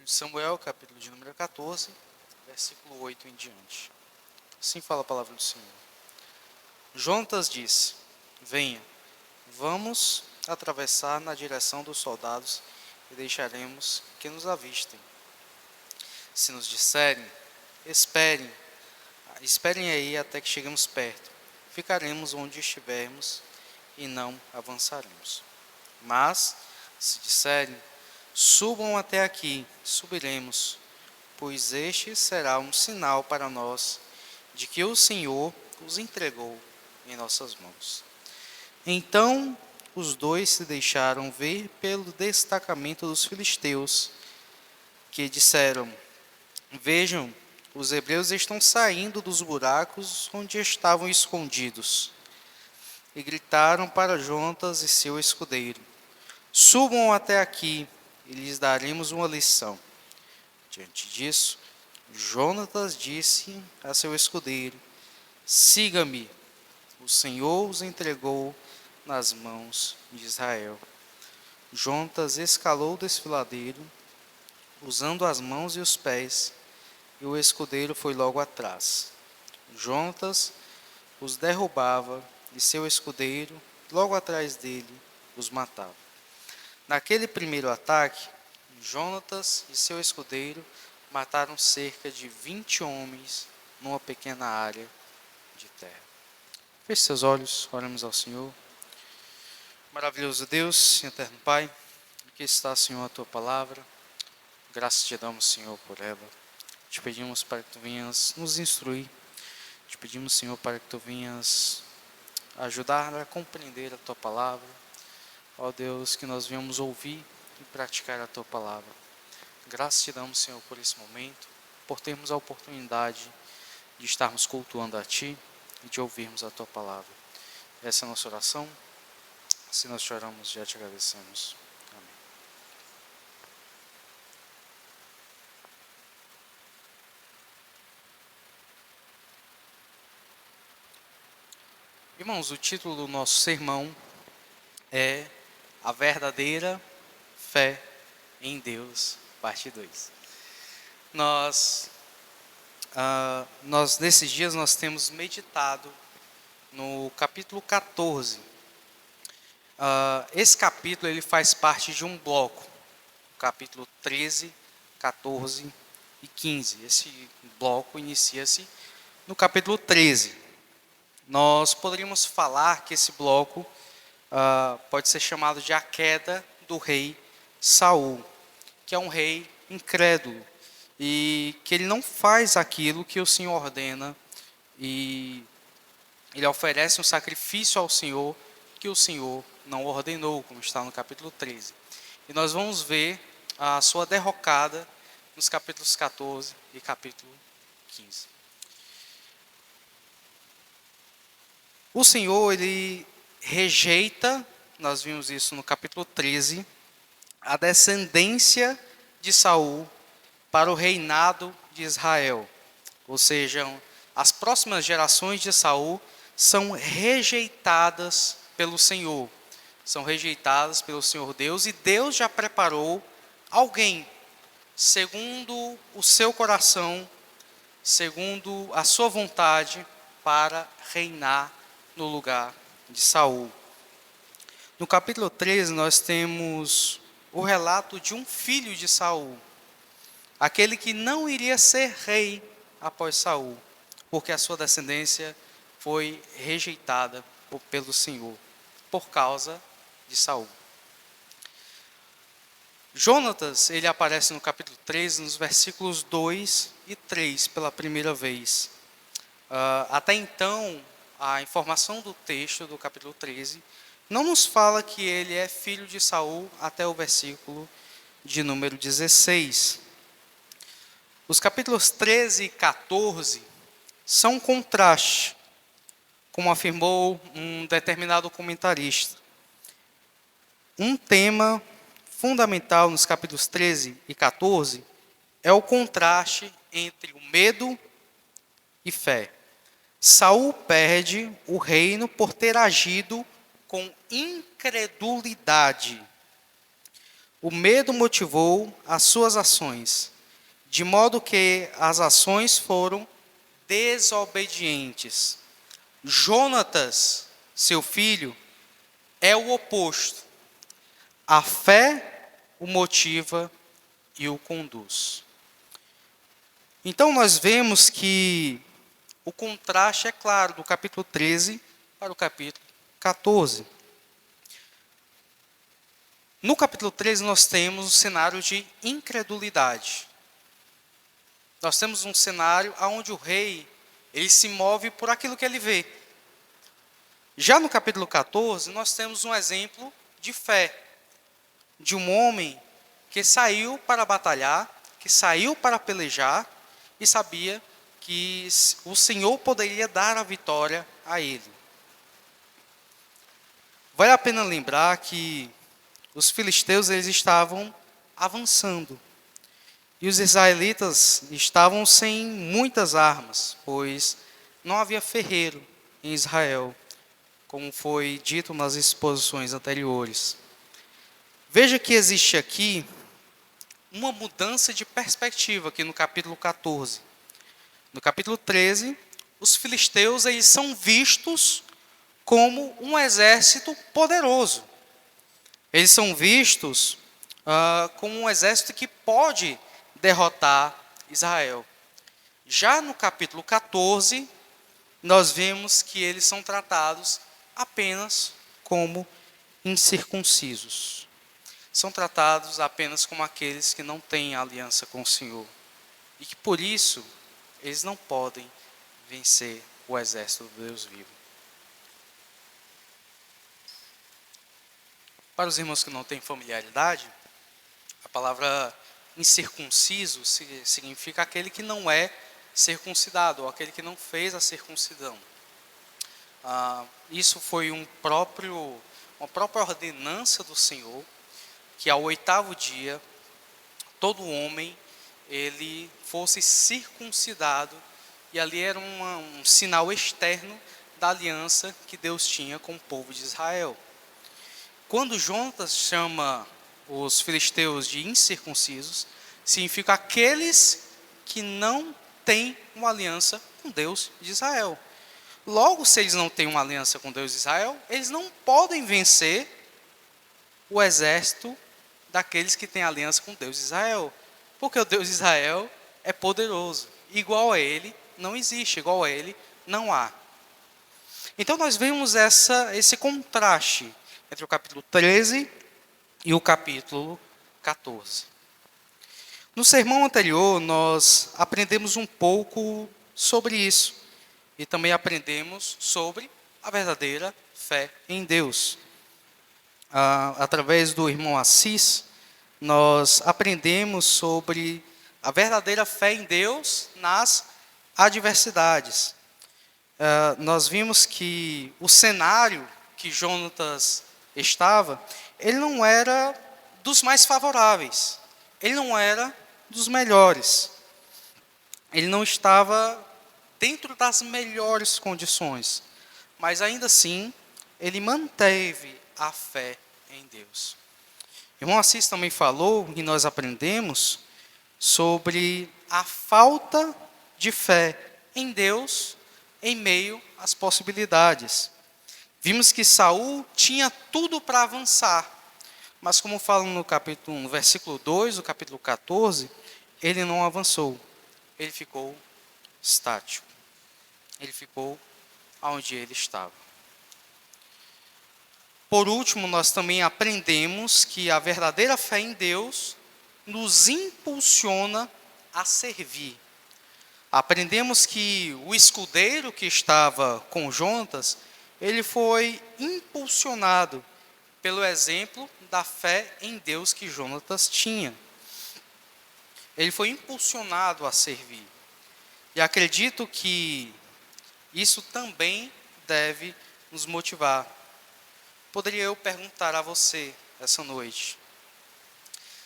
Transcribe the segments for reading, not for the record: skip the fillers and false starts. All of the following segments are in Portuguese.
Livro de Samuel, capítulo de número 14, versículo 8 em diante. Assim fala a palavra do Senhor. Jonatas disse: Venha, vamos atravessar na direção dos soldados e deixaremos que nos avistem. Se nos disserem: esperem aí até que cheguemos perto, ficaremos onde estivermos e não avançaremos. Mas, se disserem: subam até aqui, subiremos, pois este será um sinal para nós de que o Senhor os entregou em nossas mãos. Então os dois se deixaram ver pelo destacamento dos filisteus, que disseram: Vejam, os hebreus estão saindo dos buracos onde estavam escondidos. E gritaram para Jonatas e seu escudeiro: Subam até aqui e lhes daremos uma lição. Diante disso, Jonatas disse a seu escudeiro: Siga-me, o Senhor os entregou nas mãos de Israel. Jonatas escalou o desfiladeiro, usando as mãos e os pés, e o escudeiro foi logo atrás. Jonatas os derrubava, e seu escudeiro, logo atrás dele, os matava. Naquele primeiro ataque, Jonatas e seu escudeiro mataram cerca de 20 homens numa pequena área de terra. Feche seus olhos, oramos ao Senhor. Maravilhoso Deus, eterno Pai, aqui está, Senhor, a Tua palavra. Graças te damos, Senhor, por ela. Te pedimos para que Tu venhas nos instruir. Te pedimos, Senhor, para que Tu venhas ajudar a compreender a Tua palavra. Ó Deus, que nós venhamos ouvir e praticar a Tua palavra. Graças te damos, Senhor, por esse momento, por termos a oportunidade de estarmos cultuando a Ti e de ouvirmos a Tua palavra. Essa é a nossa oração. Assim nós choramos, já te agradecemos. Amém. Irmãos, o título do nosso sermão é A Verdadeira Fé em Deus, parte 2. Nós nesses dias, nós temos meditado no capítulo 14. Esse capítulo ele faz parte de um bloco, o capítulo 13, 14 e 15. Esse bloco inicia-se no capítulo 13. Nós poderíamos falar que esse bloco pode ser chamado de a queda do rei Saul, que é um rei incrédulo e que ele não faz aquilo que o Senhor ordena, e ele oferece um sacrifício ao Senhor que o Senhor não ordenou, como está no capítulo 13. E nós vamos ver a sua derrocada nos capítulos 14 e capítulo 15. O Senhor, ele rejeita, nós vimos isso no capítulo 13, a descendência de Saul para o reinado de Israel. Ou seja, as próximas gerações de Saul são rejeitadas pelo Senhor. São rejeitadas pelo Senhor Deus, e Deus já preparou alguém segundo o seu coração, segundo a sua vontade, para reinar no lugar de Saul. No capítulo 13, nós temos o relato de um filho de Saul, aquele que não iria ser rei após Saul, porque a sua descendência foi rejeitada pelo Senhor, por causa de Saul. Jonatas, ele aparece no capítulo 13, nos versículos 2 e 3, pela primeira vez. Até então, a informação do texto do capítulo 13 não nos fala que ele é filho de Saul até o versículo de número 16. Os capítulos 13 e 14 são um contraste, como afirmou um determinado comentarista. Um tema fundamental nos capítulos 13 e 14 é o contraste entre o medo e fé. Saul perde o reino por ter agido com incredulidade. O medo motivou as suas ações, de modo que as ações foram desobedientes. Jonatas, seu filho, é o oposto. A fé o motiva e o conduz. Então nós vemos que o contraste é claro do capítulo 13 para o capítulo 14. No capítulo 13 nós temos um cenário de incredulidade. Nós temos um cenário onde o rei ele se move por aquilo que ele vê. Já no capítulo 14 nós temos um exemplo de fé, de um homem que saiu para batalhar, que saiu para pelejar e sabia que o Senhor poderia dar a vitória a ele. Vale a pena lembrar que os filisteus eles estavam avançando e os israelitas estavam sem muitas armas, pois não havia ferreiro em Israel, como foi dito nas exposições anteriores. Veja que existe aqui uma mudança de perspectiva aqui no capítulo 14. No capítulo 13, os filisteus eles são vistos como um exército poderoso. Eles são vistos como um exército que pode derrotar Israel. Já no capítulo 14, nós vemos que eles são tratados apenas como incircuncisos. São tratados apenas como aqueles que não têm aliança com o Senhor. E que por isso, eles não podem vencer o exército do Deus vivo. Para os irmãos que não têm familiaridade, a palavra incircunciso significa aquele que não é circuncidado, ou aquele que não fez a circuncisão. Isso foi uma própria ordenança do Senhor, que ao 8º dia, todo homem ele fosse circuncidado, e ali era um sinal externo da aliança que Deus tinha com o povo de Israel. Quando Jonatas chama os filisteus de incircuncisos, significa aqueles que não têm uma aliança com Deus de Israel. Logo, se eles não têm uma aliança com Deus de Israel, eles não podem vencer o exército daqueles que têm aliança com Deus de Israel. Porque o Deus de Israel é poderoso. Igual a ele não existe, igual a ele não há. Então nós vemos esse contraste entre o capítulo 13 e o capítulo 14. No sermão anterior, nós aprendemos um pouco sobre isso. E também aprendemos sobre a verdadeira fé em Deus. Através do irmão Assis, nós aprendemos sobre a verdadeira fé em Deus nas adversidades. Nós vimos que o cenário que Jonatas estava, ele não era dos mais favoráveis, ele não era dos melhores, ele não estava dentro das melhores condições, mas ainda assim, ele manteve a fé em Deus. O irmão Assis também falou, e nós aprendemos, sobre a falta de fé em Deus em meio às possibilidades. Vimos que Saul tinha tudo para avançar, mas como fala no versículo 2 do capítulo 14, ele não avançou, ele ficou estático, ele ficou onde ele estava. Por último, nós também aprendemos que a verdadeira fé em Deus nos impulsiona a servir. Aprendemos que o escudeiro que estava com Jonatas, ele foi impulsionado pelo exemplo da fé em Deus que Jonatas tinha. Ele foi impulsionado a servir. E acredito que isso também deve nos motivar. Poderia eu perguntar a você essa noite: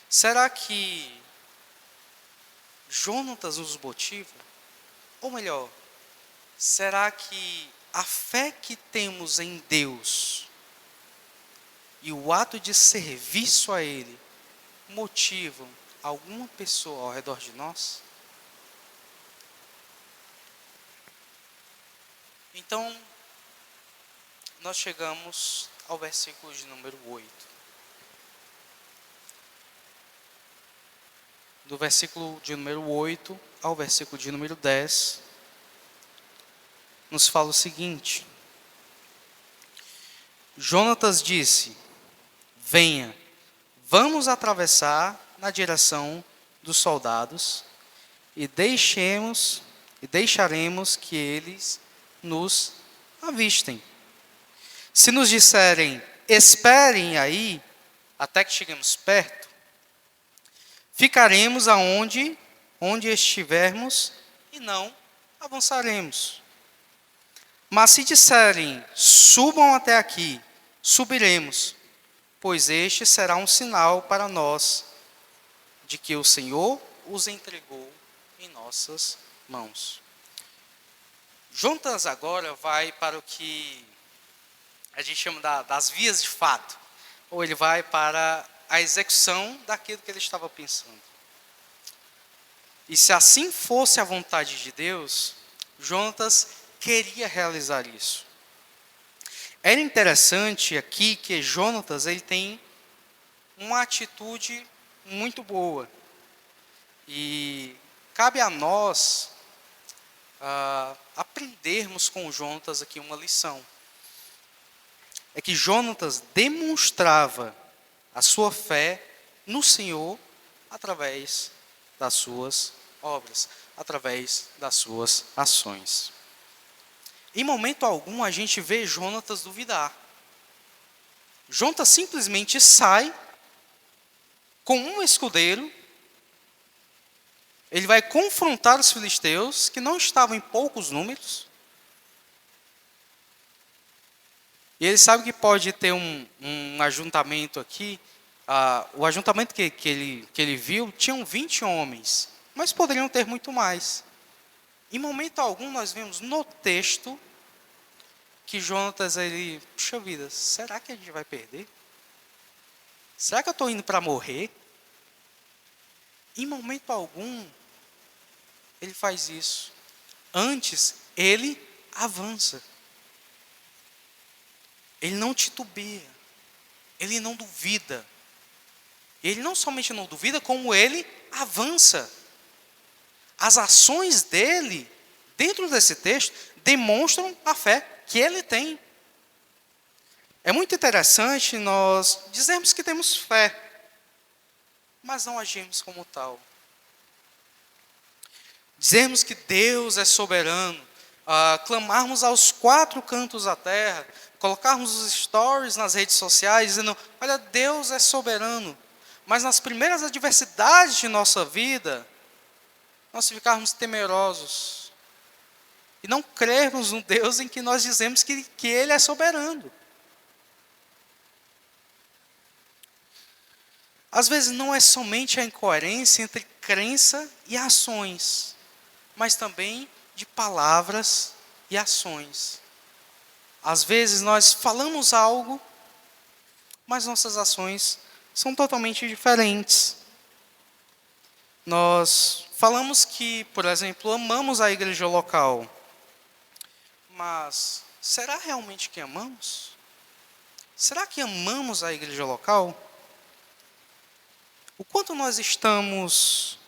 será que Jonatas nos motiva? Ou melhor, será que a fé que temos em Deus e o ato de serviço a Ele motivam alguma pessoa ao redor de nós? Então, nós chegamos ao versículo de número 8. Do versículo de número 8 ao versículo de número 10, nos fala o seguinte: Jonatas disse: venha, vamos atravessar na direção dos soldados e deixaremos que eles nos avistem. Se nos disserem, esperem aí, até que cheguemos perto, ficaremos onde estivermos e não avançaremos. Mas se disserem, subam até aqui, subiremos, pois este será um sinal para nós de que o Senhor os entregou em nossas mãos. Jonatas agora vai para o que a gente chama das vias de fato, ou ele vai para a execução daquilo que ele estava pensando. E se assim fosse a vontade de Deus, Jonatas queria realizar isso. Era interessante aqui que Jonatas ele tem uma atitude muito boa. E cabe a nós aprendermos com Jonatas aqui uma lição. É que Jonatas demonstrava a sua fé no Senhor através das suas obras, através das suas ações. Em momento algum a gente vê Jonatas duvidar. Jonatas simplesmente sai com um escudeiro. Ele vai confrontar os filisteus, que não estavam em poucos números. E ele sabe que pode ter um ajuntamento aqui. O ajuntamento que ele viu tinham 20 homens, mas poderiam ter muito mais. Em momento algum nós vemos no texto que Jonatas, puxa vida, será que a gente vai perder? Será que eu estou indo para morrer? Em momento algum ele faz isso. Antes, ele avança. Ele não titubeia. Ele não duvida. Ele não somente não duvida, como ele avança. As ações dele, dentro desse texto, demonstram a fé que ele tem. É muito interessante nós dizermos que temos fé, mas não agimos como tal. Dizermos que Deus é soberano, clamarmos aos 4 cantos da terra, colocarmos os stories nas redes sociais, dizendo, olha, Deus é soberano. Mas nas primeiras adversidades de nossa vida, nós ficarmos temerosos. E não crermos no Deus em que nós dizemos que Ele é soberano. Às vezes não é somente a incoerência entre crença e ações, mas também de palavras e ações. Às vezes nós falamos algo, mas nossas ações são totalmente diferentes. Nós falamos que, por exemplo, amamos a igreja local, mas será realmente que amamos? Será que amamos a igreja local? O quanto nós estamos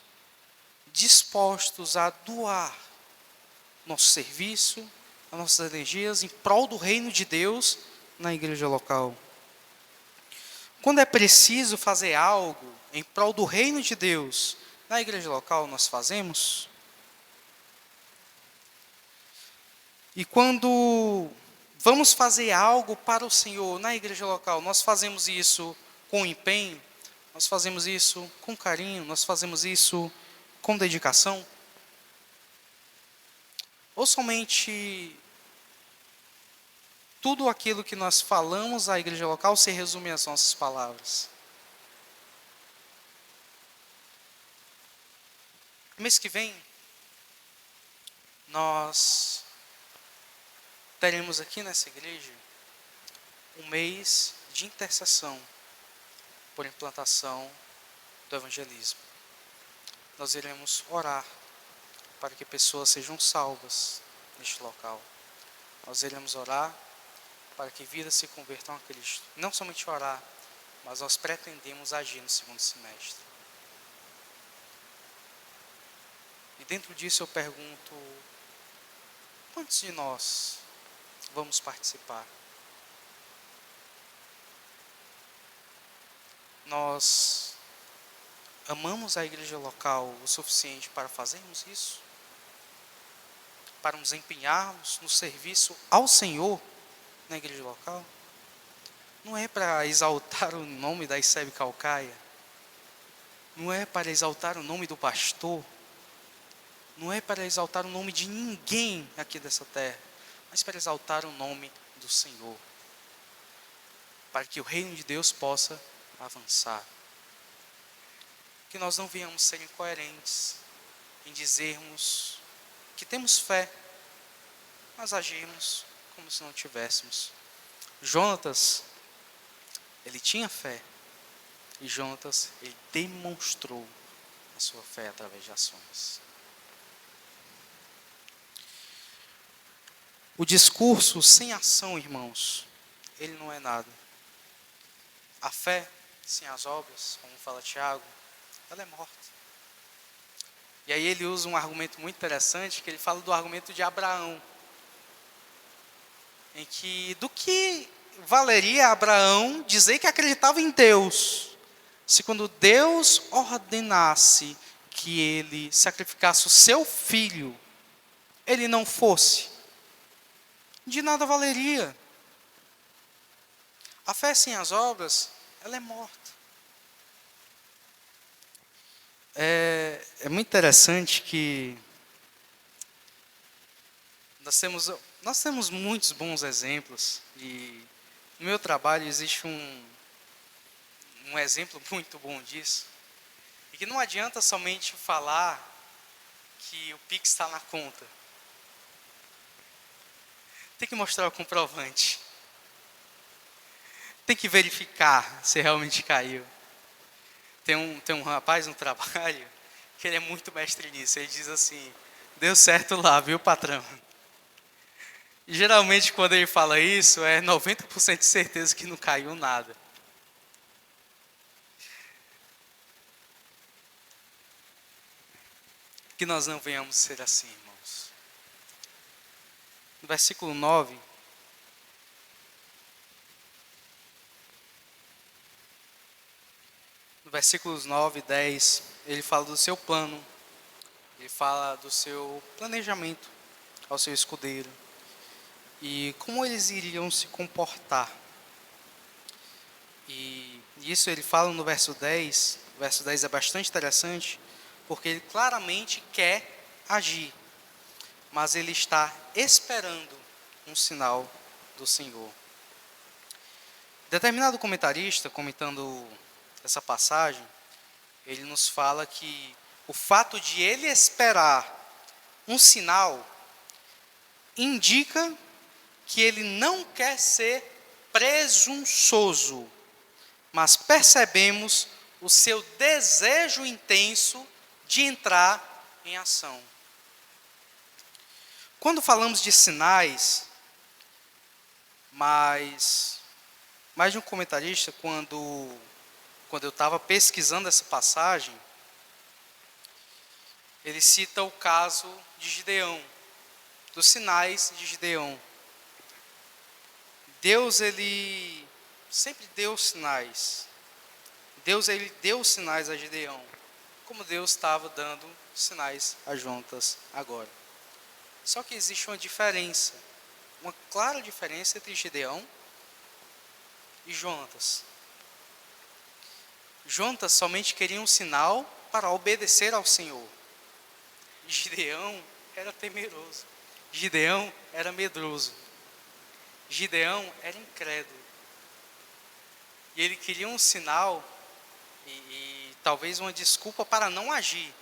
dispostos a doar nosso serviço, as nossas energias em prol do reino de Deus na igreja local? Quando é preciso fazer algo em prol do reino de Deus na igreja local, nós fazemos? E quando vamos fazer algo para o Senhor na igreja local, nós fazemos isso com empenho? Nós fazemos isso com carinho? Nós fazemos isso com dedicação? Ou somente tudo aquilo que nós falamos à igreja local se resume às nossas palavras? Mês que vem, nós teremos aqui nessa igreja um mês de intercessão por implantação do evangelismo. Nós iremos orar para que pessoas sejam salvas neste local. Nós iremos orar para que vidas se convertam a Cristo. Não somente orar, mas nós pretendemos agir no segundo semestre. E dentro disso eu pergunto, quantos de nós vamos participar? Nós amamos a igreja local o suficiente para fazermos isso? Para nos empenharmos no serviço ao Senhor na igreja local? Não é para exaltar o nome da ICEB Caucaia, não é para exaltar o nome do pastor, não é para exaltar o nome de ninguém aqui dessa terra, mas para exaltar o nome do Senhor, para que o reino de Deus possa avançar. Que nós não venhamos ser incoerentes em dizermos que temos fé, mas agirmos como se não tivéssemos. Jonatas, ele tinha fé, e Jonatas, ele demonstrou a sua fé através de ações. O discurso sem ação, irmãos, ele não é nada. A fé sem as obras, como fala Tiago, ela é morta. E aí ele usa um argumento muito interessante, que ele fala do argumento de Abraão, em que do que valeria a Abraão dizer que acreditava em Deus, se quando Deus ordenasse que ele sacrificasse o seu filho, ele não fosse? De nada valeria. A fé sem as obras, ela é morta. É muito interessante que nós temos muitos bons exemplos, e no meu trabalho existe um exemplo muito bom disso, e que não adianta somente falar que o Pix está na conta. Tem que mostrar o comprovante. Tem que verificar se realmente caiu. Tem um rapaz no trabalho que ele é muito mestre nisso. Ele diz assim: deu certo lá, viu, patrão? E geralmente quando ele fala isso, é 90% de certeza que não caiu nada. Que nós não venhamos ser assim, irmãos. No versículo 9, no versículos 9 e 10, ele fala do seu plano, ele fala do seu planejamento ao seu escudeiro, e como eles iriam se comportar. E isso ele fala no verso 10, o verso 10 é bastante interessante, porque ele claramente quer agir, mas ele está esperando um sinal do Senhor. Determinado comentarista, comentando essa passagem, ele nos fala que o fato de ele esperar um sinal indica que ele não quer ser presunçoso, mas percebemos o seu desejo intenso de entrar em ação. Quando falamos de sinais, mais de um comentarista, quando eu estava pesquisando essa passagem, ele cita o caso de Gideão, dos sinais de Gideão. Deus, ele sempre deu sinais. Deus, ele deu sinais a Gideão, como Deus estava dando sinais a Jonatas agora. Só que existe uma diferença, uma clara diferença entre Gideão e Jonatas. Jonatas somente queria um sinal para obedecer ao Senhor. Gideão era temeroso. Gideão era medroso. Gideão era incrédulo. E ele queria um sinal e talvez uma desculpa para não agir.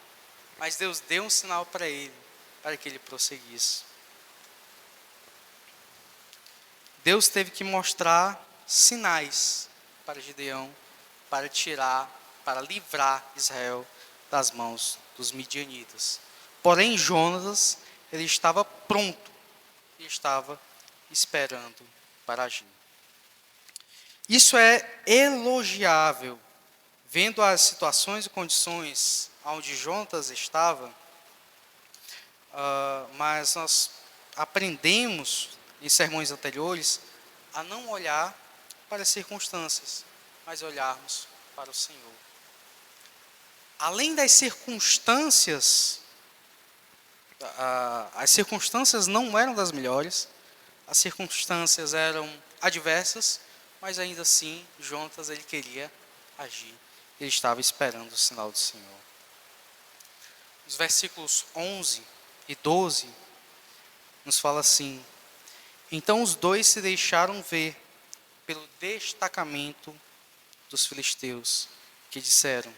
Mas Deus deu um sinal para ele, para que ele prosseguisse. Deus teve que mostrar sinais para Gideão, para tirar para livrar Israel das mãos dos midianitas. Porém, Jonas, ele estava pronto e estava esperando para agir. Isso é elogiável, vendo as situações e condições onde Jonas estava, mas nós aprendemos em sermões anteriores a não olhar para as circunstâncias, mas olharmos para o Senhor. Além das circunstâncias, as circunstâncias não eram das melhores, as circunstâncias eram adversas, mas ainda assim, Jonas ele queria agir. Ele estava esperando o sinal do Senhor. Os versículos 11 e 12 nos fala assim: então os dois se deixaram ver pelo destacamento dos filisteus, que disseram: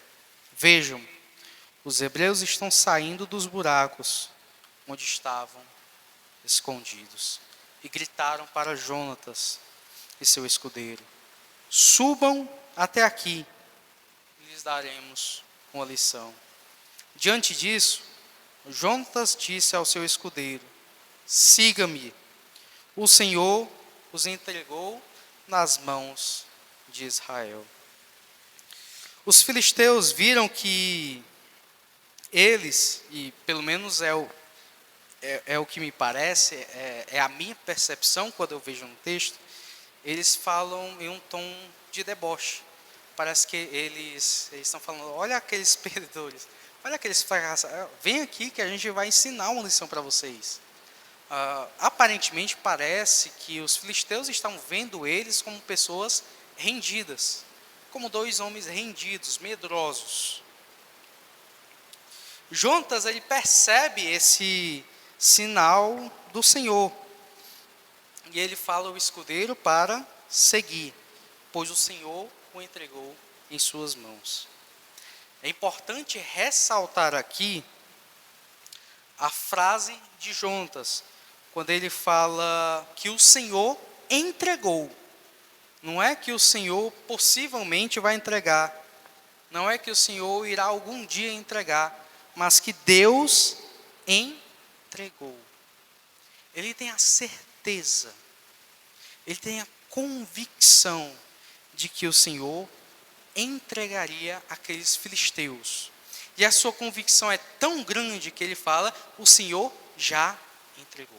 vejam, os hebreus estão saindo dos buracos onde estavam escondidos. E gritaram para Jonatas e seu escudeiro: subam até aqui e lhes daremos uma lição. Diante disso, Jonatas disse ao seu escudeiro: siga-me, o Senhor os entregou nas mãos de Israel. Os filisteus viram que eles, e pelo menos é o que me parece, é a minha percepção quando eu vejo no texto, eles falam em um tom de deboche. Parece que eles estão falando: olha aqueles perdedores, olha aqueles fracassados, vem aqui que a gente vai ensinar uma lição para vocês. Aparentemente parece que os filisteus estão vendo eles como pessoas rendidas, como dois homens rendidos, medrosos. Jonatas ele percebe esse sinal do Senhor e ele fala ao escudeiro para seguir, pois o Senhor o entregou em suas mãos. É importante ressaltar aqui a frase de Jonatas, quando ele fala que o Senhor entregou. Não é que o Senhor possivelmente vai entregar, não é que o Senhor irá algum dia entregar, mas que Deus entregou. Ele tem a certeza, ele tem a convicção de que o Senhor entregaria aqueles filisteus. E a sua convicção é tão grande que ele fala: o Senhor já entregou.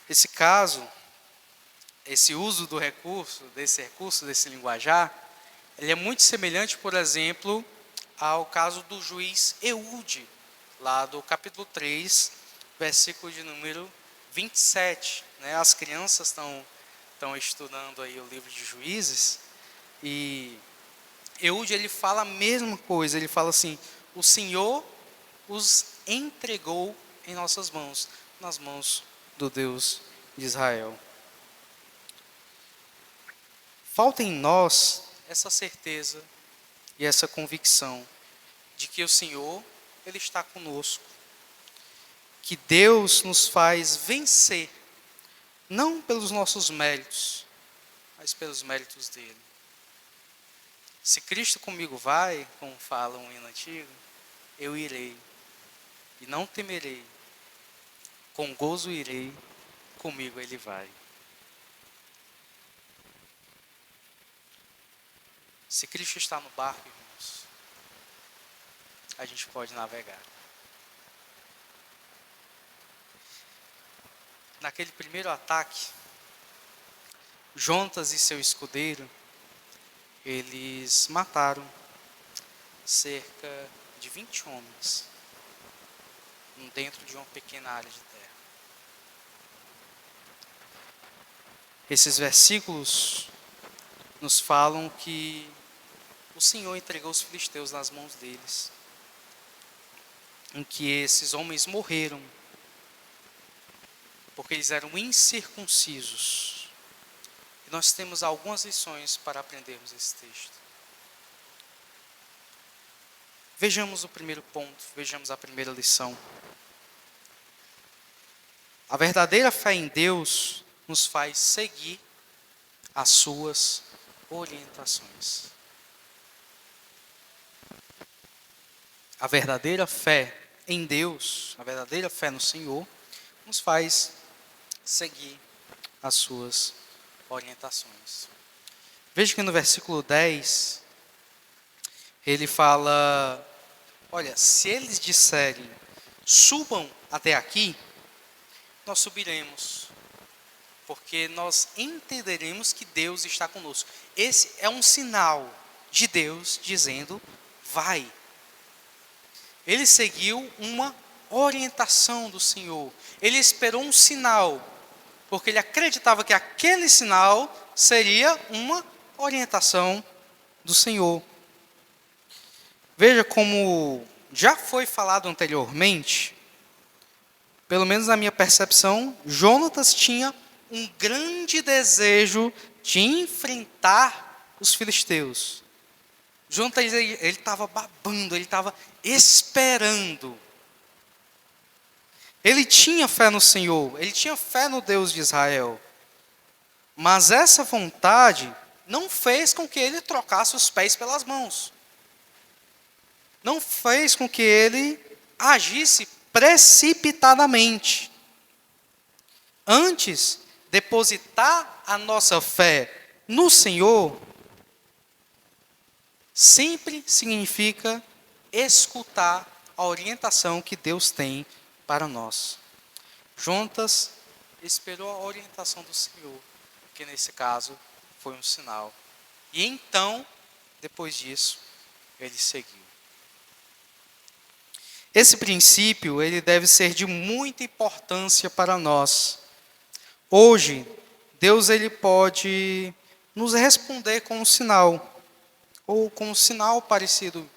Esse caso, esse uso do recurso, desse linguajar, ele é muito semelhante, por exemplo, ao caso do juiz Eude, lá do capítulo 3, versículo de número 27. As crianças estão estudando aí o livro de Juízes, e Eude ele fala a mesma coisa, ele fala assim: o Senhor os entregou em nossas mãos, nas mãos do Deus de Israel. Falta em nós essa certeza e essa convicção de que o Senhor ele está conosco, que Deus nos faz vencer, não pelos nossos méritos, mas pelos méritos dele. Se Cristo comigo vai, como fala um hino antigo, eu irei, e não temerei, com gozo irei, comigo ele vai. Se Cristo está no barco, irmãos, a gente pode navegar. Naquele primeiro ataque, Jonatas e seu escudeiro, eles mataram cerca de 20 homens dentro de uma pequena área de terra. Esses versículos nos falam que o Senhor entregou os filisteus nas mãos deles, em que esses homens morreram porque eles eram incircuncisos. E nós temos algumas lições para aprendermos esse texto. Vejamos o primeiro ponto, vejamos a primeira lição. A verdadeira fé em Deus nos faz seguir as suas orientações. A verdadeira fé em Deus, a verdadeira fé no Senhor, nos faz seguir as suas orientações. Veja que no versículo 10, ele fala, olha, se eles disserem, subam até aqui, nós subiremos, porque nós entenderemos que Deus está conosco. Esse é um sinal de Deus dizendo, vai. Ele seguiu uma orientação do Senhor. Ele esperou um sinal, porque ele acreditava que aquele sinal seria uma orientação do Senhor. Veja como já foi falado anteriormente, pelo menos na minha percepção, Jonatas tinha um grande desejo de enfrentar os filisteus. Jonatas, ele estava babando, ele estava esperando. Ele tinha fé no Senhor, ele tinha fé no Deus de Israel. Mas essa vontade não fez com que ele trocasse os pés pelas mãos. Não fez com que ele agisse precipitadamente. Antes, depositar a nossa fé no Senhor sempre significa escutar a orientação que Deus tem para nós. Jonatas esperou a orientação do Senhor, que nesse caso foi um sinal. E então, depois disso, ele seguiu. Esse princípio, ele deve ser de muita importância para nós. Hoje, Deus ele pode nos responder com um sinal, ou com um sinal parecido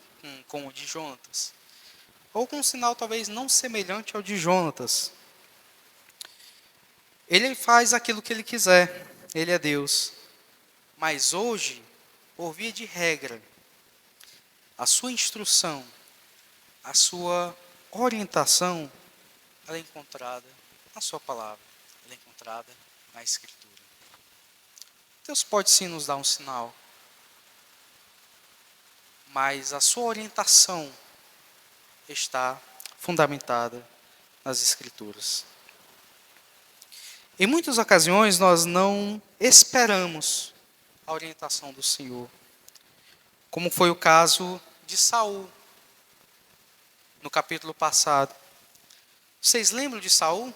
com o de Jonatas, ou com um sinal talvez não semelhante ao de Jonatas. Ele faz aquilo que ele quiser, ele é Deus. Mas hoje, por via de regra, a sua instrução, a sua orientação, ela é encontrada na sua palavra, ela é encontrada na Escritura. Deus pode sim nos dar um sinal, mas a sua orientação está fundamentada nas Escrituras. Em muitas ocasiões nós não esperamos a orientação do Senhor, como foi o caso de Saul, no capítulo passado. Vocês lembram de Saul?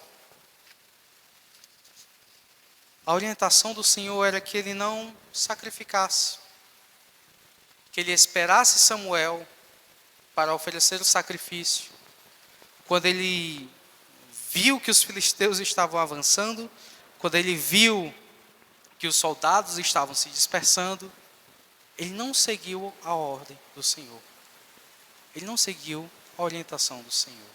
A orientação do Senhor era que ele não sacrificasse, que ele esperasse Samuel para oferecer o sacrifício. Quando ele viu que os filisteus estavam avançando, quando ele viu que os soldados estavam se dispersando, ele não seguiu a ordem do Senhor. Ele não seguiu a orientação do Senhor.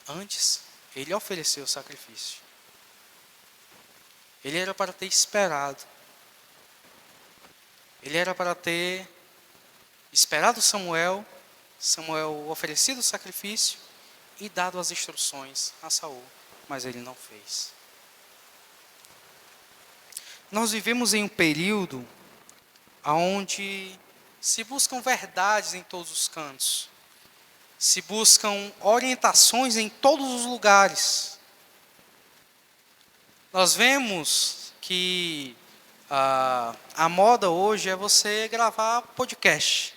Antes, ele ofereceu o sacrifício. Ele era para ter esperado. Ele era para ter esperado Samuel oferecido o sacrifício e dado as instruções a Saul, mas ele não fez. Nós vivemos em um período onde se buscam verdades em todos os cantos, se buscam orientações em todos os lugares. Nós vemos que a moda hoje é você gravar podcast.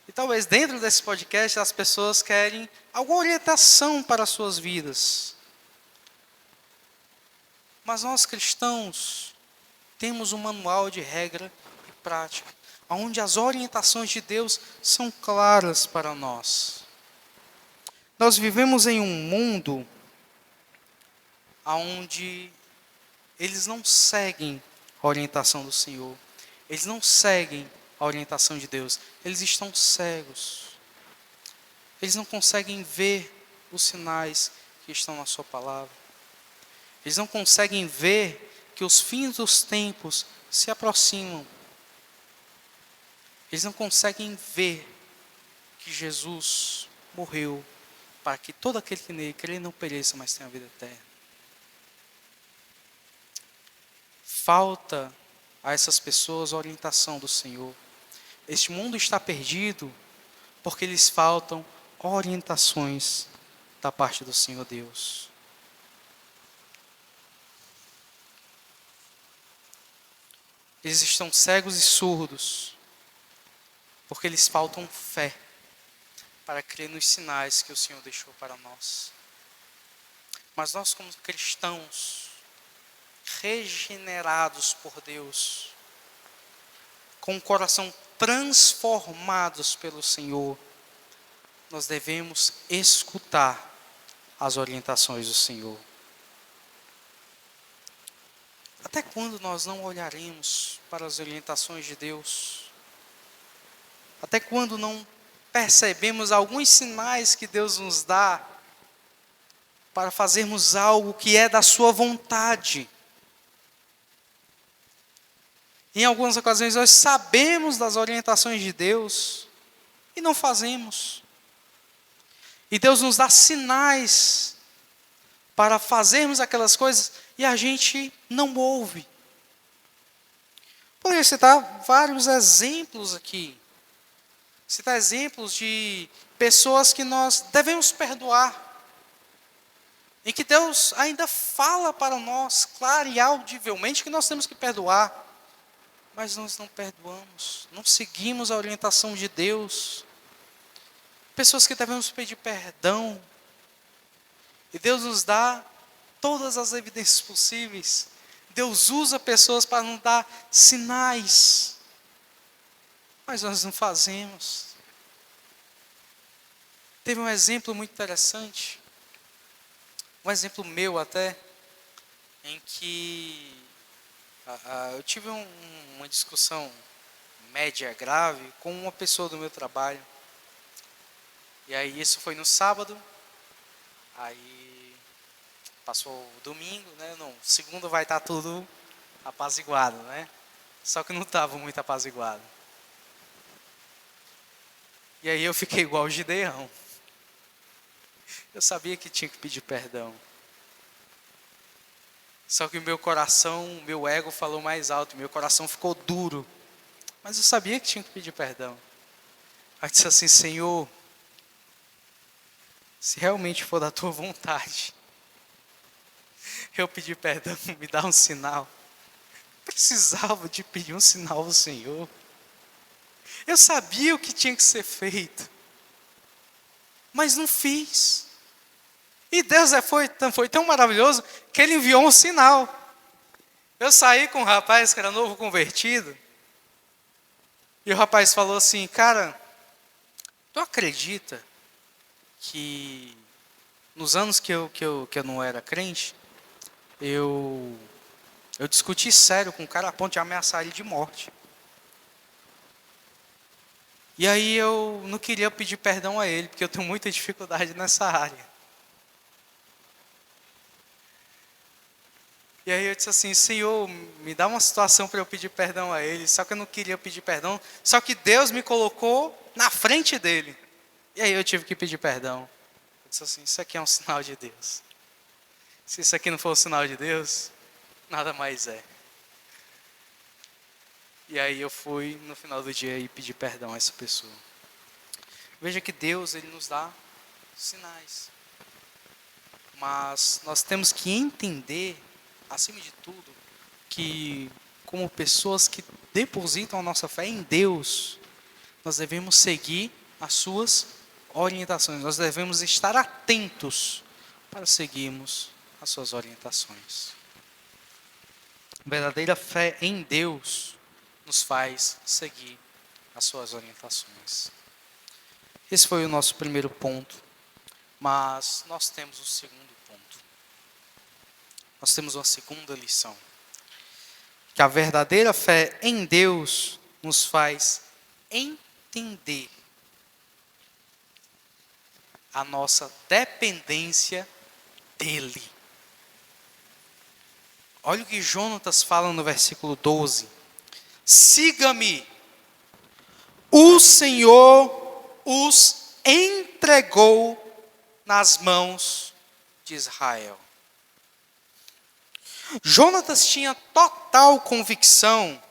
E talvez dentro desse podcast as pessoas querem alguma orientação para as suas vidas. Mas nós cristãos temos um manual de regra e prática, onde as orientações de Deus são claras para nós. Nós vivemos em um mundo onde eles não seguem a orientação do Senhor. Eles não seguem a orientação de Deus. Eles estão cegos. Eles não conseguem ver os sinais que estão na sua palavra. Eles não conseguem ver que os fins dos tempos se aproximam. Eles não conseguem ver que Jesus morreu para que todo aquele que nele crê não pereça, mas tenha a vida eterna. Falta a essas pessoas a orientação do Senhor. Este mundo está perdido porque lhes faltam orientações da parte do Senhor Deus. Eles estão cegos e surdos, porque lhes faltam fé para crer nos sinais que o Senhor deixou para nós. Mas nós, como cristãos, regenerados por Deus, com o coração transformados pelo Senhor, nós devemos escutar as orientações do Senhor. Até quando nós não olharemos para as orientações de Deus? Até quando não percebemos alguns sinais que Deus nos dá para fazermos algo que é da sua vontade? Em algumas ocasiões nós sabemos das orientações de Deus e não fazemos. E Deus nos dá sinais para fazermos aquelas coisas e a gente não ouve. Poderia citar vários exemplos aqui. Citar exemplos de pessoas que nós devemos perdoar. Em que Deus ainda fala para nós, claro e audivelmente, que nós temos que perdoar. Mas nós não perdoamos, não seguimos a orientação de Deus. Pessoas que devemos pedir perdão. E Deus nos dá todas as evidências possíveis. Deus usa pessoas para nos dar sinais. Mas nós não fazemos. Teve um exemplo muito interessante. Um exemplo meu até. Em que eu tive uma discussão média grave com uma pessoa do meu trabalho. E aí isso foi no sábado. Aí passou o domingo, né? No segundo vai estar tudo apaziguado, né? Só que não estava muito apaziguado. E aí eu fiquei igual o Gideão. Eu sabia que tinha que pedir perdão. Só que o meu coração, o meu ego falou mais alto, meu coração ficou duro. Mas eu sabia que tinha que pedir perdão. Aí eu disse assim: Senhor, se realmente for da tua vontade, eu pedir perdão, me dá um sinal. Precisava de pedir um sinal ao Senhor. Eu sabia o que tinha que ser feito, mas não fiz. E Deus foi tão maravilhoso que Ele enviou um sinal. Eu saí com um rapaz que era novo convertido, e o rapaz falou assim: cara, tu acredita que nos anos que eu não era crente, eu discuti sério com um cara a ponto de ameaçar ele de morte. E aí eu não queria pedir perdão a ele, porque eu tenho muita dificuldade nessa área. E aí eu disse assim: Senhor, me dá uma situação para eu pedir perdão a ele. Só que eu não queria pedir perdão, só que Deus me colocou na frente dele. E aí eu tive que pedir perdão. Eu disse assim: isso aqui é um sinal de Deus. Se isso aqui não for um sinal de Deus, nada mais é. E aí eu fui no final do dia e pedi perdão a essa pessoa. Veja que Deus, Ele nos dá sinais. Mas nós temos que entender, acima de tudo, que como pessoas que depositam a nossa fé em Deus, nós devemos seguir as suas orientações. Nós devemos estar atentos para seguirmos as suas orientações. A verdadeira fé em Deus nos faz seguir as suas orientações. Esse foi o nosso primeiro ponto, mas nós temos o segundo ponto. Nós temos uma segunda lição. Que a verdadeira fé em Deus nos faz entender a nossa dependência dEle. Olha o que Jonatas fala no versículo 12. Siga-me, o Senhor os entregou nas mãos de Israel. Jonatas tinha total convicção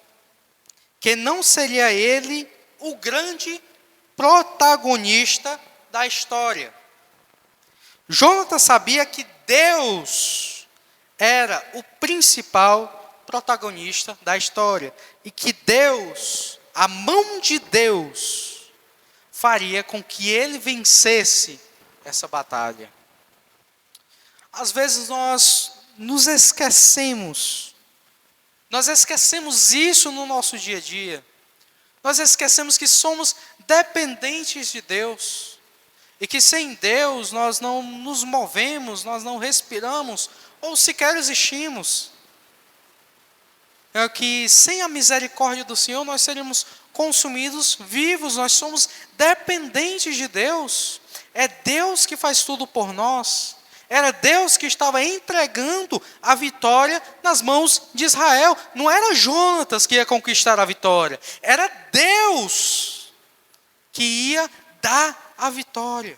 que não seria ele o grande protagonista da história. Jonatas sabia que Deus era o principal protagonista da história e que Deus, a mão de Deus, faria com que ele vencesse essa batalha. Às vezes nós nos esquecemos isso no nosso dia a dia. Nós esquecemos que somos dependentes de Deus. E que sem Deus nós não nos movemos, nós não respiramos, ou sequer existimos. É que sem a misericórdia do Senhor nós seríamos consumidos vivos, nós somos dependentes de Deus. É Deus que faz tudo por nós. Era Deus que estava entregando a vitória nas mãos de Israel. Não era Jonatas que ia conquistar a vitória. Era Deus que ia dar a vitória.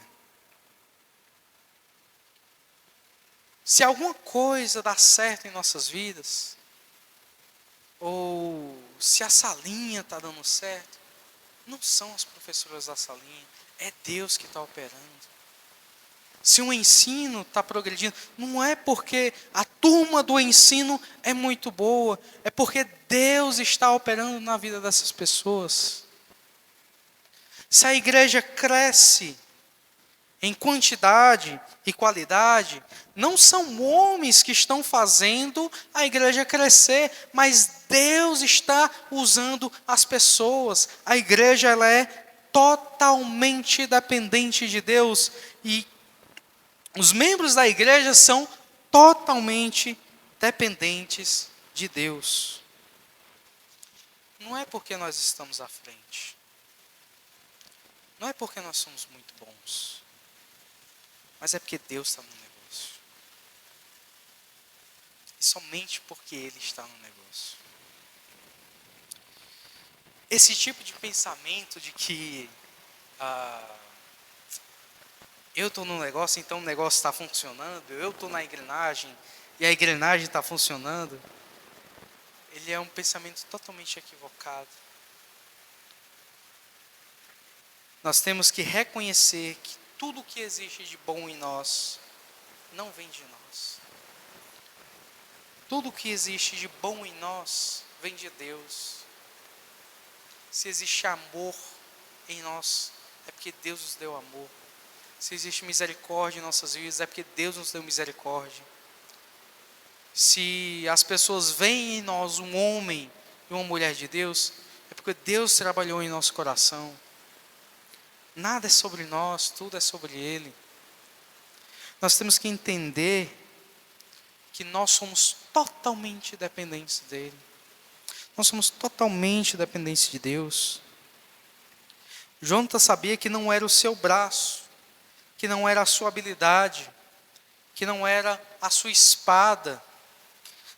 Se alguma coisa dá certo em nossas vidas, ou se a salinha está dando certo, não são as professoras da salinha, é Deus que está operando. Se o ensino está progredindo, não é porque a turma do ensino é muito boa, é porque Deus está operando na vida dessas pessoas. Se a igreja cresce em quantidade e qualidade, não são homens que estão fazendo a igreja crescer, mas Deus está usando as pessoas. A igreja ela é totalmente dependente de Deus e os membros da igreja são totalmente dependentes de Deus. Não é porque nós estamos à frente. Não é porque nós somos muito bons. Mas é porque Deus está no negócio. E somente porque Ele está no negócio. Esse tipo de pensamento de que eu estou no negócio, então o negócio está funcionando, eu estou na engrenagem e a engrenagem está funcionando, ele é um pensamento totalmente equivocado. Nós temos que reconhecer que tudo que existe de bom em nós não vem de nós. Tudo que existe de bom em nós vem de Deus. Se existe amor em nós, é porque Deus nos deu amor. Se existe misericórdia em nossas vidas, é porque Deus nos deu misericórdia. Se as pessoas veem em nós um homem e uma mulher de Deus, é porque Deus trabalhou em nosso coração. Nada é sobre nós, tudo é sobre Ele. Nós temos que entender que nós somos totalmente dependentes dEle. Nós somos totalmente dependentes de Deus. Jonatas sabia que não era o seu braço, que não era a sua habilidade, que não era a sua espada,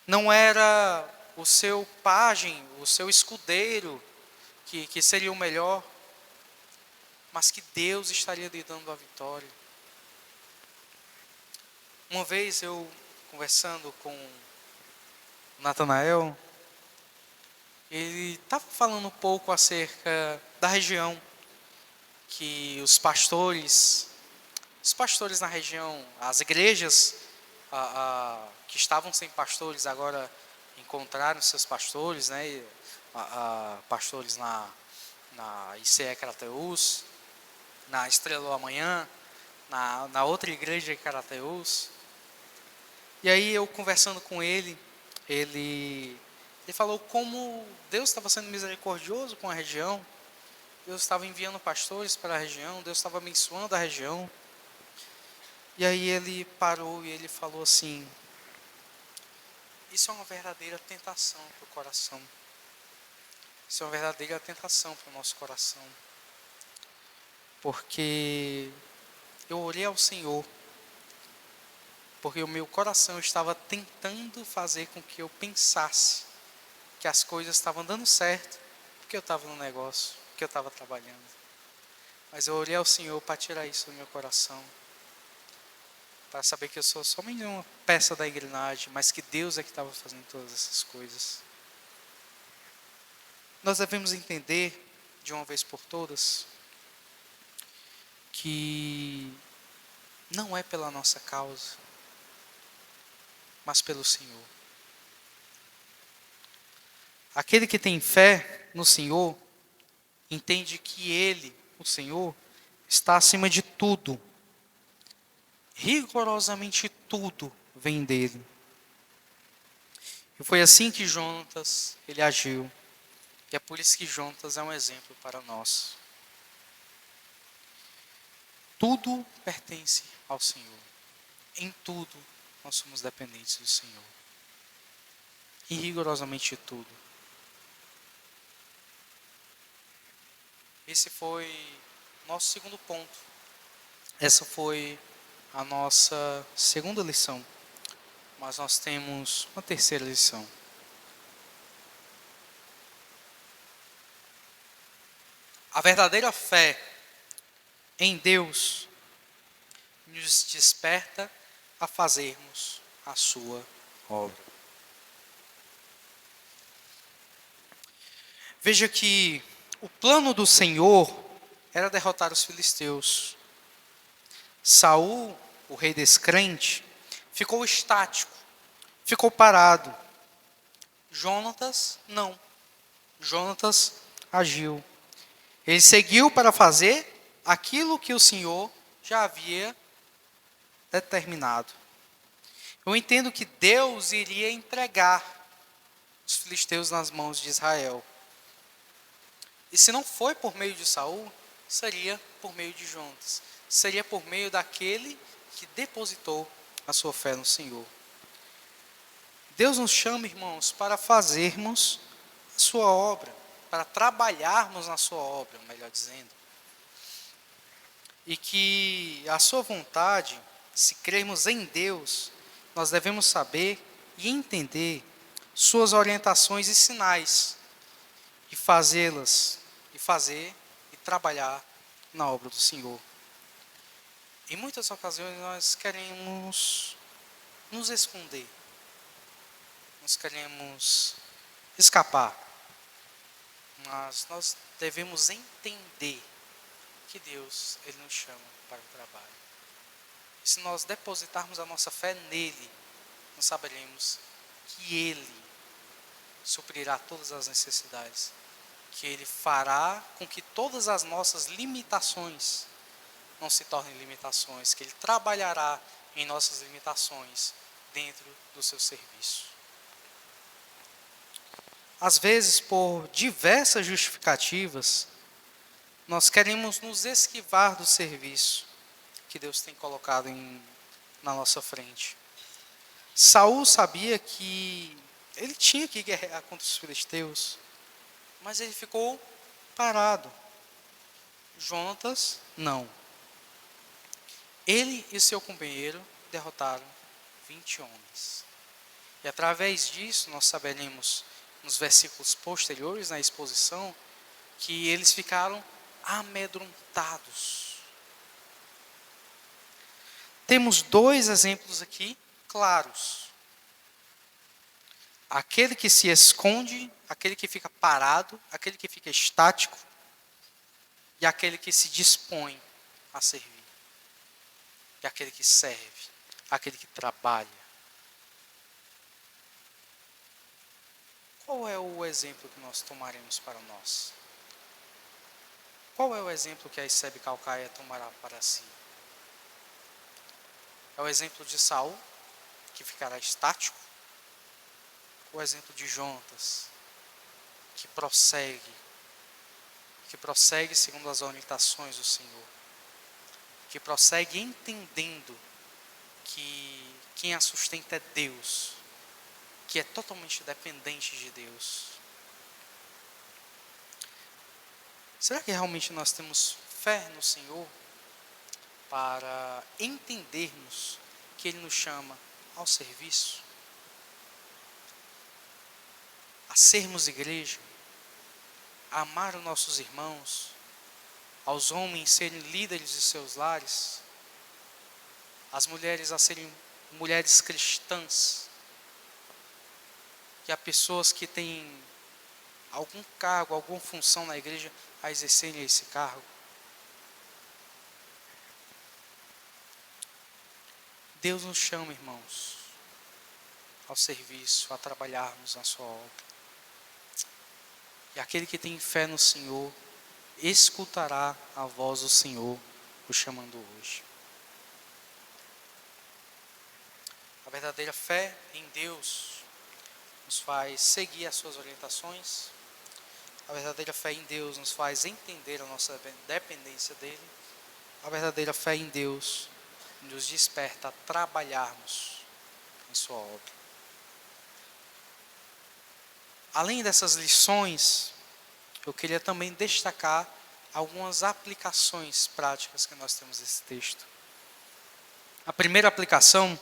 não era o seu pajem, o seu escudeiro, que seria o melhor, mas que Deus estaria lhe dando a vitória. Uma vez eu, conversando com Natanael, ele estava falando um pouco acerca da região, que os pastores na região, as igrejas que estavam sem pastores agora encontraram seus pastores, né? Pastores na ICE Crateús, na Estrela do Amanhã, na outra igreja de Crateús. E aí eu conversando com ele falou como Deus estava sendo misericordioso com a região, Deus estava enviando pastores para a região, Deus estava abençoando a região. E aí ele parou e ele falou assim: isso é uma verdadeira tentação para o coração. Isso é uma verdadeira tentação para o nosso coração. Porque eu orei ao Senhor, porque o meu coração estava tentando fazer com que eu pensasse que as coisas estavam dando certo, porque eu estava no negócio, porque eu estava trabalhando. Mas eu orei ao Senhor para tirar isso do meu coração, para saber que eu sou somente uma peça da engrenagem, mas que Deus é que estava fazendo todas essas coisas. Nós devemos entender, de uma vez por todas, que não é pela nossa causa, mas pelo Senhor. Aquele que tem fé no Senhor, entende que Ele, o Senhor, está acima de tudo. Rigorosamente tudo vem dele. E foi assim que Jonatas, ele agiu. E é por isso que Jonatas é um exemplo para nós. Tudo pertence ao Senhor. Em tudo nós somos dependentes do Senhor. Em rigorosamente tudo. Esse foi nosso segundo ponto. Essa foi a nossa segunda lição. Mas nós temos uma terceira lição. A verdadeira fé em Deus nos desperta a fazermos a sua obra. Veja que o plano do Senhor era derrotar os filisteus. Saul, o rei descrente, ficou estático, ficou parado. Jonatas, não. Jonatas agiu. Ele seguiu para fazer aquilo que o Senhor já havia determinado. Eu entendo que Deus iria entregar os filisteus nas mãos de Israel. E se não foi por meio de Saul, seria por meio de Jonatas. Seria por meio daquele que depositou a sua fé no Senhor. Deus nos chama, irmãos, para fazermos a sua obra, para trabalharmos na sua obra, melhor dizendo. E que a sua vontade, se crermos em Deus, nós devemos saber e entender suas orientações e sinais, e fazê-las, e fazer e trabalhar na obra do Senhor. Em muitas ocasiões nós queremos nos esconder, nós queremos escapar, mas nós devemos entender que Deus, Ele nos chama para o trabalho. E se nós depositarmos a nossa fé nele, nós saberemos que Ele suprirá todas as necessidades, que Ele fará com que todas as nossas limitações não se tornem limitações, que Ele trabalhará em nossas limitações dentro do seu serviço. Às vezes, por diversas justificativas, nós queremos nos esquivar do serviço que Deus tem colocado na nossa frente. Saul sabia que ele tinha que guerrear contra os filisteus, mas ele ficou parado. Jonatas, não. Ele e seu companheiro derrotaram 20 homens. E através disso nós saberemos, nos versículos posteriores na exposição, que eles ficaram amedrontados. Temos dois exemplos aqui claros. Aquele que se esconde, aquele que fica parado, aquele que fica estático, e aquele que se dispõe a servir. E aquele que serve, aquele que trabalha. Qual é o exemplo que nós tomaremos para nós? Qual é o exemplo que a ICEB Caucaia tomará para si? É o exemplo de Saul, que ficará estático? Ou o exemplo de Jonatas, que prossegue segundo as orientações do Senhor, que prossegue entendendo que quem a sustenta é Deus, que é totalmente dependente de Deus? Será que realmente nós temos fé no Senhor para entendermos que Ele nos chama ao serviço, a sermos igreja, a amar os nossos irmãos, aos homens serem líderes de seus lares, as mulheres a serem mulheres cristãs, e a pessoas que têm algum cargo, alguma função na igreja a exercerem esse cargo? Deus nos chama, irmãos, ao serviço, a trabalharmos na sua obra. E aquele que tem fé no Senhor, escutará a voz do Senhor o chamando hoje. A verdadeira fé em Deus nos faz seguir as suas orientações. A verdadeira fé em Deus nos faz entender a nossa dependência dEle. A verdadeira fé em Deus nos desperta a trabalharmos em sua obra. Além dessas lições, eu queria também destacar algumas aplicações práticas que nós temos nesse texto. A primeira aplicação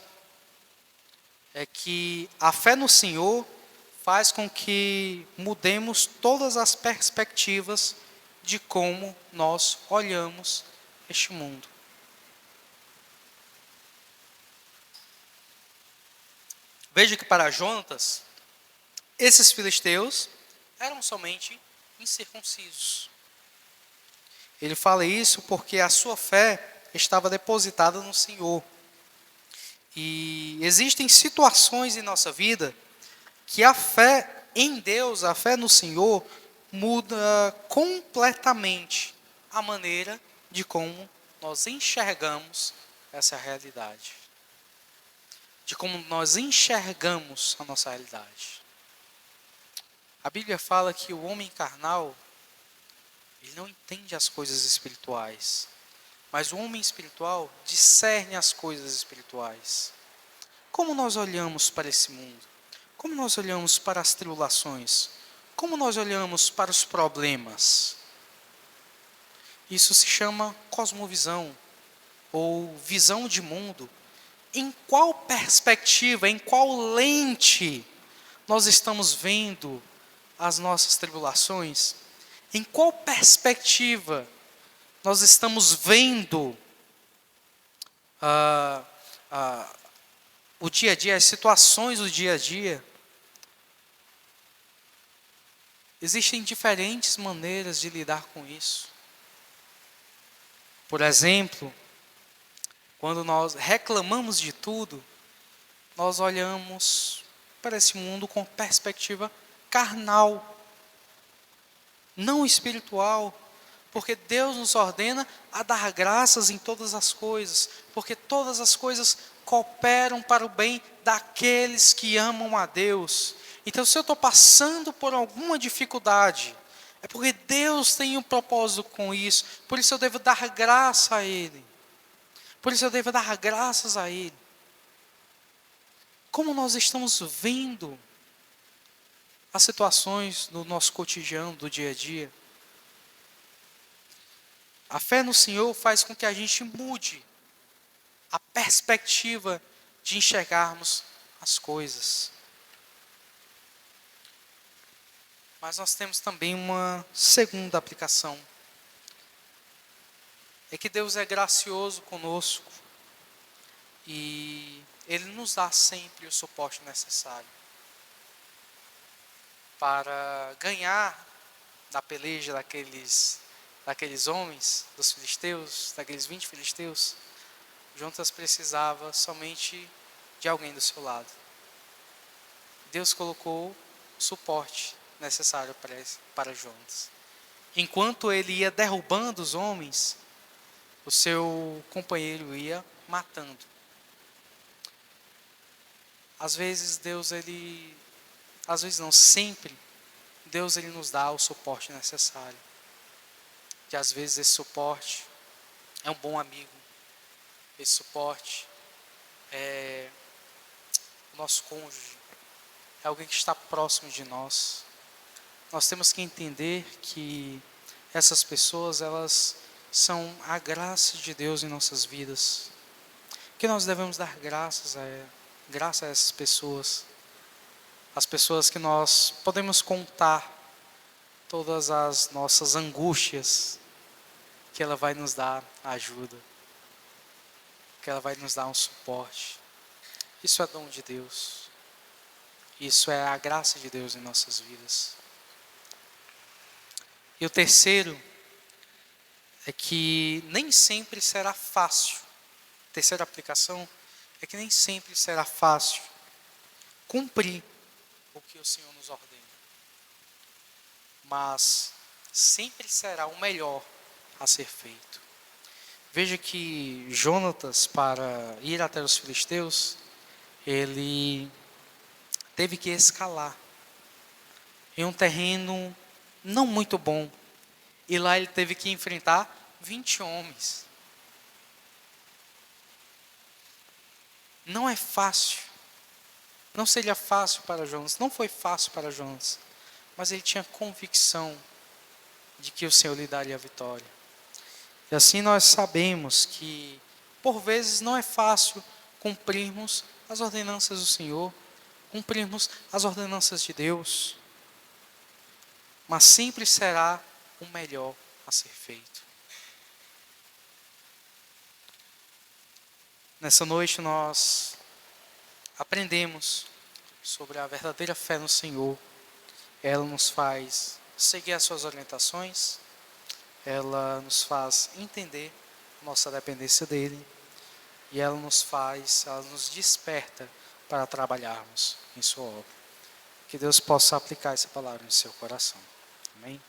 é que a fé no Senhor faz com que mudemos todas as perspectivas de como nós olhamos este mundo. Veja que para Jonatas, esses filisteus eram somente incircuncisos. Ele fala isso porque a sua fé estava depositada no Senhor. E existem situações em nossa vida que a fé em Deus, a fé no Senhor, muda completamente a maneira de como nós enxergamos essa realidade. De como nós enxergamos a nossa realidade. A Bíblia fala que o homem carnal, ele não entende as coisas espirituais, mas o homem espiritual discerne as coisas espirituais. Como nós olhamos para esse mundo? Como nós olhamos para as tribulações? Como nós olhamos para os problemas? Isso se chama cosmovisão, ou visão de mundo. Em qual perspectiva, em qual lente nós estamos vendo as nossas tribulações? Em qual perspectiva nós estamos vendo o dia a dia, as situações do dia a dia? Existem diferentes maneiras de lidar com isso. Por exemplo, quando nós reclamamos de tudo, nós olhamos para esse mundo com perspectiva carnal, não espiritual, porque Deus nos ordena a dar graças em todas as coisas, porque todas as coisas cooperam para o bem daqueles que amam a Deus. Então, se eu estou passando por alguma dificuldade, é porque Deus tem um propósito com isso, por isso eu devo dar graça a Ele. Por isso eu devo dar graças a Ele. Como nós estamos vendo as situações do nosso cotidiano, do dia a dia? A fé no Senhor faz com que a gente mude a perspectiva de enxergarmos as coisas. Mas nós temos também uma segunda aplicação. É que Deus é gracioso conosco e Ele nos dá sempre o suporte necessário para ganhar na peleja daqueles homens, dos filisteus, daqueles 20 filisteus. Jonatas precisava somente de alguém do seu lado. Deus colocou o suporte necessário para Jonatas. Enquanto ele ia derrubando os homens, o seu companheiro ia matando. Às vezes sempre, Deus ele nos dá o suporte necessário. Que às vezes esse suporte é um bom amigo. Esse suporte é o nosso cônjuge. É alguém que está próximo de nós. Nós temos que entender que essas pessoas, elas são a graça de Deus em nossas vidas. Que nós devemos dar graça a essas pessoas. As pessoas que nós podemos contar todas as nossas angústias, que ela vai nos dar ajuda, que ela vai nos dar um suporte. Isso é dom de Deus. Isso é a graça de Deus em nossas vidas. E o terceiro é que nem sempre será fácil. A terceira aplicação é que nem sempre será fácil cumprir o que o Senhor nos ordena, mas sempre será o melhor a ser feito. Veja que Jonatas, para ir até os filisteus, ele teve que escalar em um terreno não muito bom. E lá ele teve que enfrentar 20 homens. Não é fácil. Não seria fácil para Jonas. Não foi fácil para Jonas. Mas ele tinha convicção de que o Senhor lhe daria a vitória. E assim nós sabemos que, por vezes, não é fácil cumprirmos as ordenanças do Senhor, cumprirmos as ordenanças de Deus, mas sempre será o melhor a ser feito. Nessa noite nós aprendemos sobre a verdadeira fé no Senhor. Ela nos faz seguir as suas orientações, ela nos faz entender nossa dependência dele, e ela nos desperta para trabalharmos em sua obra. Que Deus possa aplicar essa palavra no seu coração. Amém?